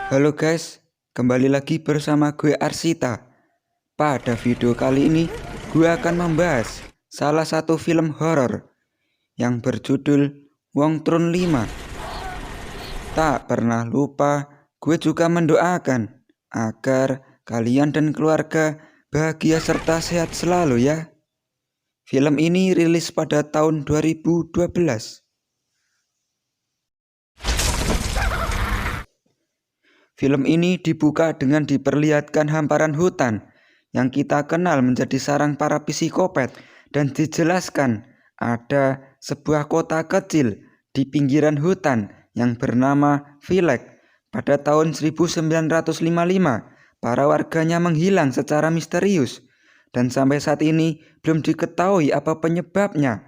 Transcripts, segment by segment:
Halo guys, kembali lagi bersama gue Arsita. Pada video kali ini, gue akan membahas salah satu film horor yang berjudul Wong Trun 5. Tak pernah lupa, gue juga mendoakan agar kalian dan keluarga bahagia serta sehat selalu ya. Film ini rilis pada tahun 2012. Film ini dibuka dengan diperlihatkan hamparan hutan yang kita kenal menjadi sarang para psikopat dan dijelaskan ada sebuah kota kecil di pinggiran hutan yang bernama Villek. Pada tahun 1955, para warganya menghilang secara misterius dan sampai saat ini belum diketahui apa penyebabnya.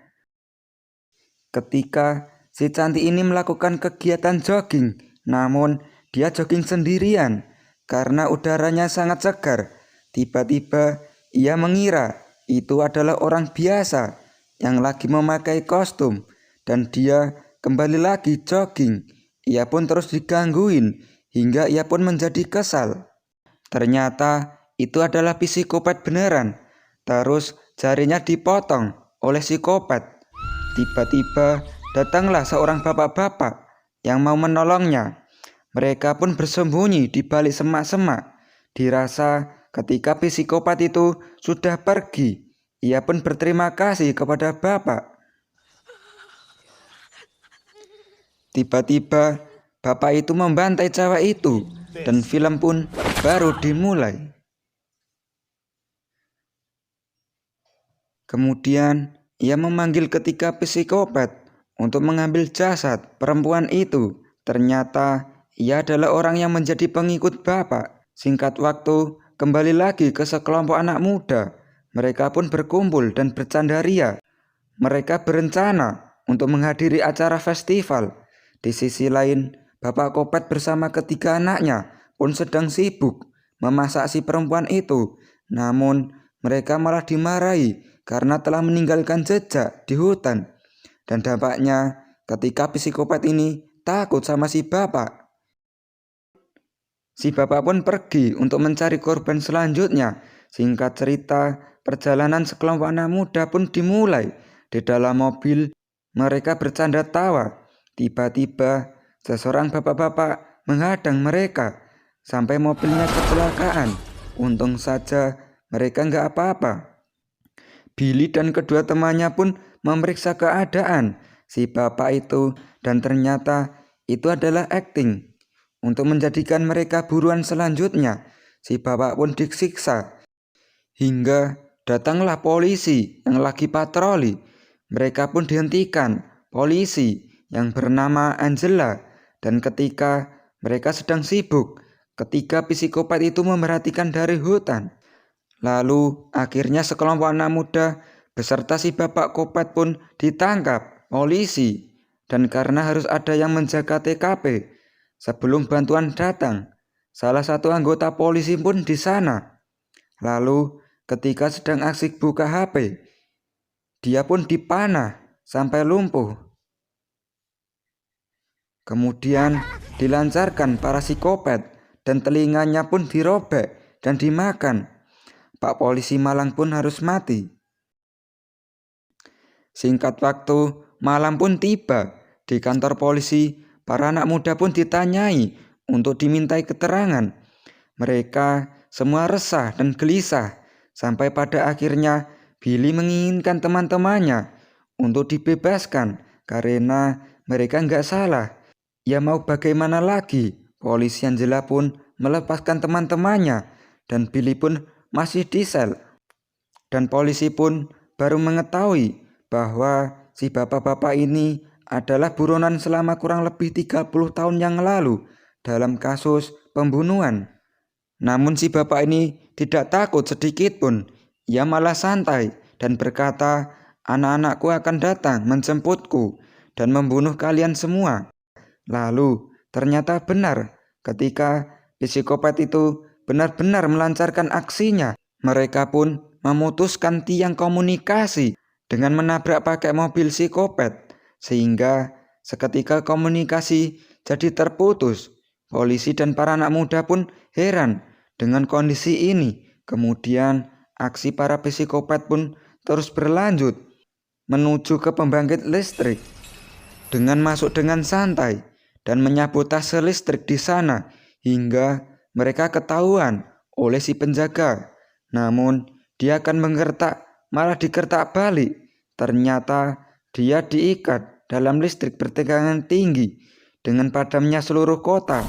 Ketika si cantik ini melakukan kegiatan jogging, namun dia jogging sendirian karena udaranya sangat segar. Tiba-tiba ia mengira itu adalah orang biasa yang lagi memakai kostum dan dia kembali lagi jogging. Ia pun terus digangguin hingga ia pun menjadi kesal. Ternyata itu adalah psikopat beneran. Terus jarinya dipotong oleh psikopat. Tiba-tiba datanglah seorang bapak-bapak yang mau menolongnya. Mereka pun bersembunyi di balik semak-semak. Dirasa ketika psikopat itu sudah pergi, ia pun berterima kasih kepada bapak. Tiba-tiba bapak itu membantai cewek itu dan film pun baru dimulai. Kemudian ia memanggil ketiga psikopat untuk mengambil jasad perempuan itu. Ternyata ia adalah orang yang menjadi pengikut bapak. Singkat waktu, kembali lagi ke sekelompok anak muda. Mereka pun berkumpul dan bercanda ria. Mereka berencana untuk menghadiri acara festival. Di sisi lain, bapak Kopat bersama ketiga anaknya pun sedang sibuk memasak si perempuan itu. Namun, mereka malah dimarahi karena telah meninggalkan jejak di hutan. Dan dampaknya ketika psikopat ini takut sama si bapak. Si bapak pun pergi untuk mencari korban selanjutnya. Singkat cerita, perjalanan sekelompok anak muda pun dimulai. Di dalam mobil, mereka bercanda tawa. Tiba-tiba, seseorang bapak-bapak menghadang mereka sampai mobilnya kecelakaan. Untung saja mereka nggak apa-apa. Billy dan kedua temannya pun memeriksa keadaan si bapak itu dan ternyata itu adalah akting. Untuk menjadikan mereka buruan selanjutnya, si bapak pun disiksa. Hingga datanglah polisi yang lagi patroli. Mereka pun dihentikan polisi yang bernama Angela. Dan ketika mereka sedang sibuk, ketiga psikopat itu memerhatikan dari hutan. Lalu akhirnya sekelompok anak muda beserta si bapak Kopat pun ditangkap polisi. Dan karena harus ada yang menjaga TKP, sebelum bantuan datang, salah satu anggota polisi pun di sana. Lalu ketika sedang asik buka HP, dia pun dipanah sampai lumpuh. Kemudian dilancarkan para psikopat dan telinganya pun dirobek dan dimakan. Pak polisi malang pun harus mati. Singkat waktu, malam pun tiba. Di kantor polisi, para anak muda pun ditanyai untuk dimintai keterangan. Mereka semua resah dan gelisah. Sampai pada akhirnya Billy menginginkan teman-temannya untuk dibebaskan karena mereka nggak salah. Ya mau bagaimana lagi? Polisi Angela pun melepaskan teman-temannya dan Billy pun masih di sel. Dan polisi pun baru mengetahui bahwa si bapak-bapak ini adalah buronan selama kurang lebih 30 tahun yang lalu dalam kasus pembunuhan. Namun si bapak ini tidak takut sedikit pun. Ia malah santai dan berkata, "Anak-anakku akan datang menjemputku dan membunuh kalian semua." Lalu ternyata benar ketika psikopat itu benar-benar melancarkan aksinya. Mereka pun memutuskan tiang komunikasi dengan menabrak pakai mobil psikopat, sehingga seketika komunikasi jadi terputus. Polisi dan para anak muda pun heran dengan kondisi ini. Kemudian aksi para psikopat pun terus berlanjut menuju ke pembangkit listrik dengan masuk dengan santai dan menyabotase listrik di sana hingga mereka ketahuan oleh si penjaga. Namun dia akan menggertak, malah digertak balik. Ternyata dia diikat dalam listrik bertegangan tinggi dengan padamnya seluruh kota.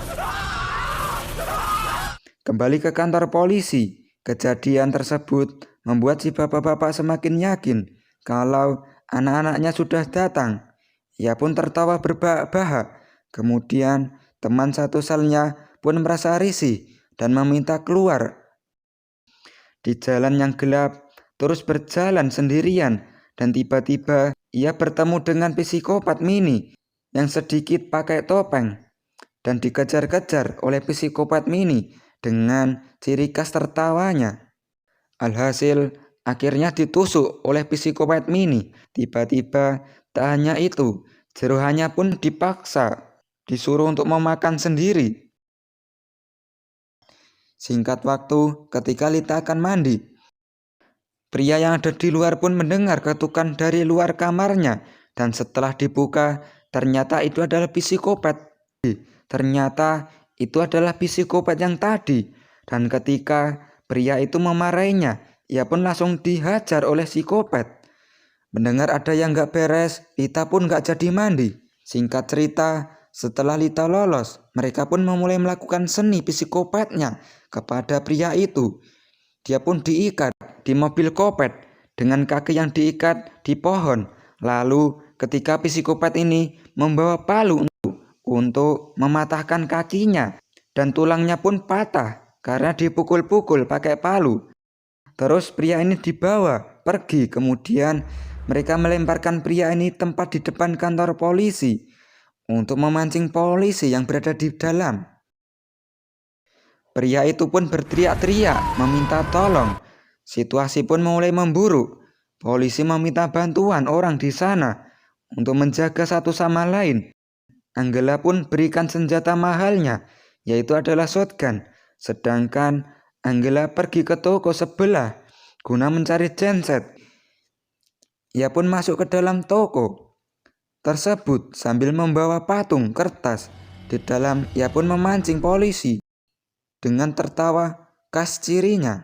Kembali ke kantor polisi, kejadian tersebut membuat si bapak-bapak semakin yakin kalau anak-anaknya sudah datang. Ia pun tertawa berbahak-bahak. Kemudian teman satu selnya pun merasa risih dan meminta keluar. Di jalan yang gelap, terus berjalan sendirian dan tiba-tiba ia bertemu dengan psikopat mini yang sedikit pakai topeng dan dikejar-kejar oleh psikopat mini dengan ciri khas tertawanya. Alhasil, akhirnya ditusuk oleh psikopat mini. Tiba-tiba, tak hanya itu, jerohannya pun dipaksa disuruh untuk memakan sendiri. Singkat waktu, ketika Lita akan mandi, pria yang ada di luar pun mendengar ketukan dari luar kamarnya. Dan setelah dibuka, ternyata itu adalah psikopat. Ternyata itu adalah psikopat yang tadi. Dan ketika pria itu memarahinya, ia pun langsung dihajar oleh psikopat. Mendengar ada yang gak beres, Lita pun gak jadi mandi. Singkat cerita, setelah Lita lolos, mereka pun memulai melakukan seni psikopatnya kepada pria itu. Dia pun diikat di mobil kopet dengan kaki yang diikat di pohon. Lalu ketika psikopat ini membawa palu untuk mematahkan kakinya dan tulangnya pun patah karena dipukul-pukul pakai palu. Terus pria ini dibawa pergi, kemudian mereka melemparkan pria ini tempat di depan kantor polisi untuk memancing polisi yang berada di dalam. Pria itu pun berteriak-teriak meminta tolong. Situasi pun mulai memburuk. Polisi meminta bantuan orang di sana untuk menjaga satu sama lain. Anggela pun berikan senjata mahalnya, yaitu adalah shotgun. Sedangkan Anggela pergi ke toko sebelah guna mencari genset. Ia pun masuk ke dalam toko tersebut sambil membawa patung kertas. Di dalam ia pun memancing polisi dengan tertawa khas cirinya.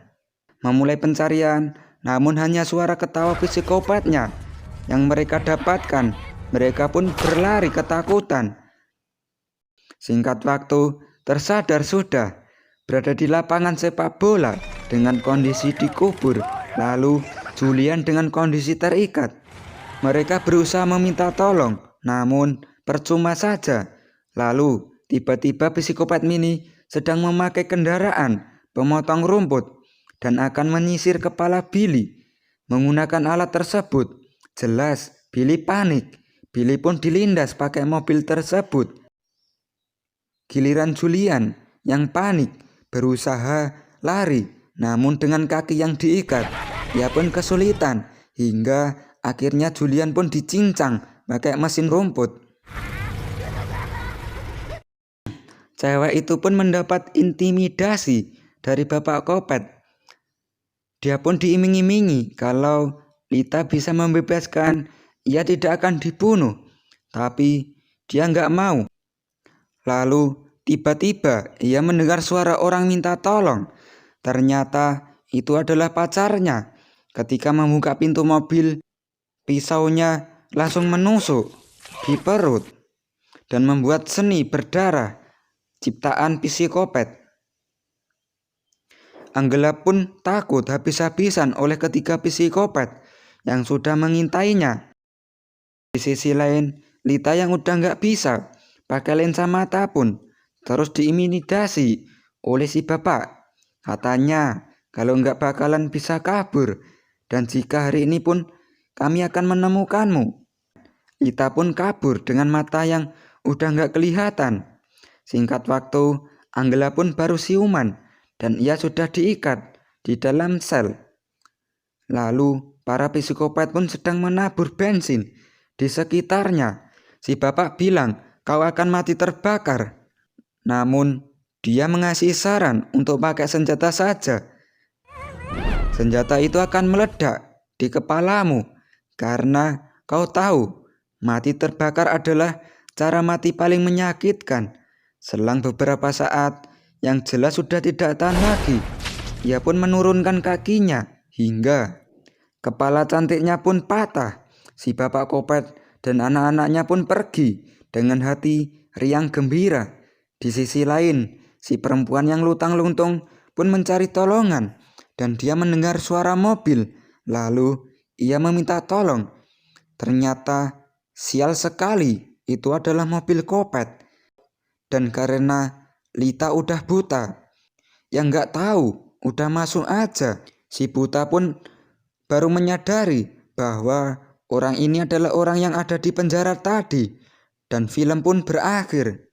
Memulai pencarian, namun hanya suara ketawa psikopatnya yang mereka dapatkan. Mereka pun berlari ketakutan. Singkat waktu, tersadar sudah berada di lapangan sepak bola dengan kondisi dikubur. Lalu Julian dengan kondisi terikat. Mereka berusaha meminta tolong, namun percuma saja. Lalu tiba-tiba psikopat mini sedang memakai kendaraan pemotong rumput dan akan menyisir kepala Billy menggunakan alat tersebut. Jelas Billy panik. Billy pun dilindas pakai mobil tersebut. Giliran Julian yang panik berusaha lari, namun dengan kaki yang diikat ia pun kesulitan hingga akhirnya Julian pun dicincang pakai mesin rumput. Cewek itu pun mendapat intimidasi dari Bapak Kopet. Dia pun diiming-imingi kalau Lita bisa membebaskan, ia tidak akan dibunuh. Tapi dia nggak mau. Lalu tiba-tiba ia mendengar suara orang minta tolong. Ternyata itu adalah pacarnya. Ketika membuka pintu mobil, pisaunya langsung menusuk di perut dan membuat seni berdarah ciptaan psikopat. Anggela pun takut habis-habisan oleh ketiga psikopat yang sudah mengintainya. Di sisi lain, Lita yang udah nggak bisa pakai lensa mata pun terus diintimidasi oleh si bapak. Katanya kalau nggak bakalan bisa kabur, dan jika hari ini pun kami akan menemukanmu. Lita pun kabur dengan mata yang udah nggak kelihatan. Singkat waktu, Anggela pun baru siuman dan ia sudah diikat di dalam sel. Lalu para psikopat pun sedang menabur bensin di sekitarnya. Si bapak bilang, kau akan mati terbakar. Namun, dia mengasih saran untuk pakai senjata saja. Senjata itu akan meledak di kepalamu karena kau tahu mati terbakar adalah cara mati paling menyakitkan. Selang beberapa saat, yang jelas sudah tidak tahan lagi, ia pun menurunkan kakinya hingga kepala cantiknya pun patah. Si bapak Kopet dan anak-anaknya pun pergi dengan hati riang gembira. Di sisi lain, si perempuan yang lutang-luntung pun mencari tolongan dan dia mendengar suara mobil. Lalu ia meminta tolong. Ternyata sial sekali, itu adalah mobil Kopet. Dan karena Lita udah buta, yang nggak tahu, udah masuk aja. Si buta pun baru menyadari bahwa orang ini adalah orang yang ada di penjara tadi. Dan film pun berakhir.